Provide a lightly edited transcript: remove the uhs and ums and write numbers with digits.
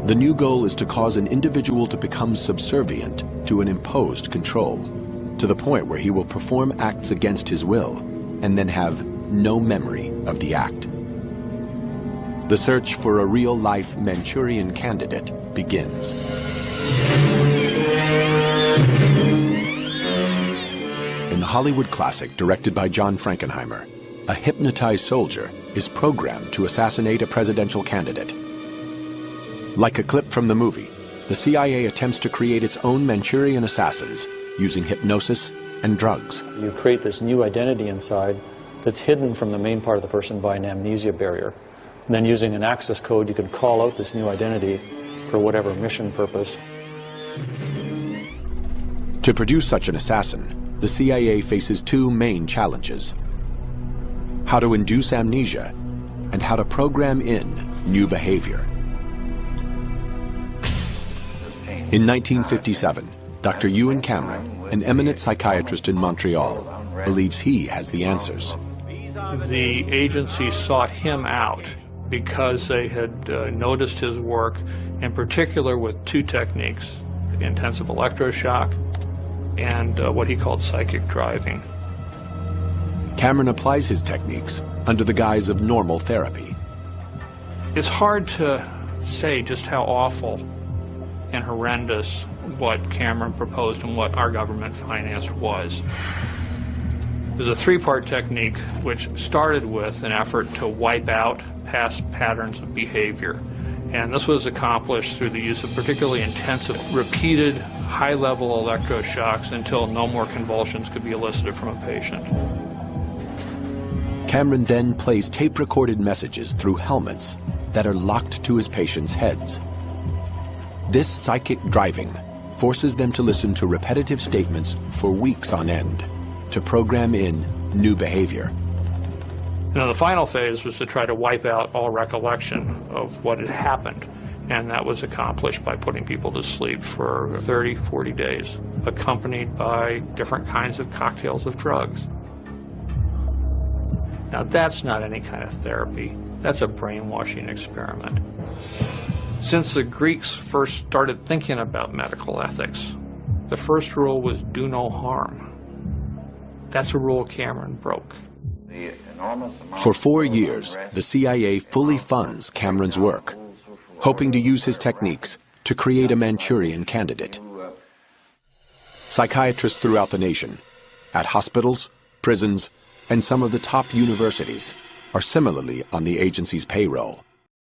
The new goal is to cause an individual to become subservient to an imposed control, to the point where he will perform acts against his will and then have no memory of the act. The search for a real-life Manchurian candidate begins. In the Hollywood classic directed by John Frankenheimer, a hypnotized soldier is programmed to assassinate a presidential candidate. Like a clip from the movie, the CIA attempts to create its own Manchurian assassins using hypnosis and drugs. You create this new identity inside that's hidden from the main part of the person by an amnesia barrier. And then using an access code, you can call out this new identity for whatever mission purpose. To produce such an assassin, the CIA faces two main challenges: how to induce amnesia and how to program in new behavior. In 1957, Dr. Ewan Cameron, an eminent psychiatrist in Montreal, believes he has the answers. The agency sought him out because they had noticed his work, in particular with two techniques: intensive electroshock and what he called psychic driving. Cameron applies his techniques under the guise of normal therapy. It's hard to say just how awful and horrendous what Cameron proposed and what our government financed was. There's a three-part technique which started with an effort to wipe out past patterns of behavior. And this was accomplished through the use of particularly intensive, repeated, high-level electroshocks until no more convulsions could be elicited from a patient. Cameron then plays tape-recorded messages through helmets that are locked to his patients' heads. This psychic driving forces them to listen to repetitive statements for weeks on end to program in new behavior. Now, the final phase was to try to wipe out all recollection of what had happened, and that was accomplished by putting people to sleep for 30, 40 days, accompanied by different kinds of cocktails of drugs. Now, that's not any kind of therapy. That's a brainwashing experiment. Since the Greeks first started thinking about medical ethics, the first rule was do no harm. That's a rule Cameron broke. For 4 years, the CIA fully funds Cameron's work, hoping to use his techniques to create a Manchurian candidate. Psychiatrists throughout the nation, at hospitals, prisons, and some of the top universities, are similarly on the agency's payroll.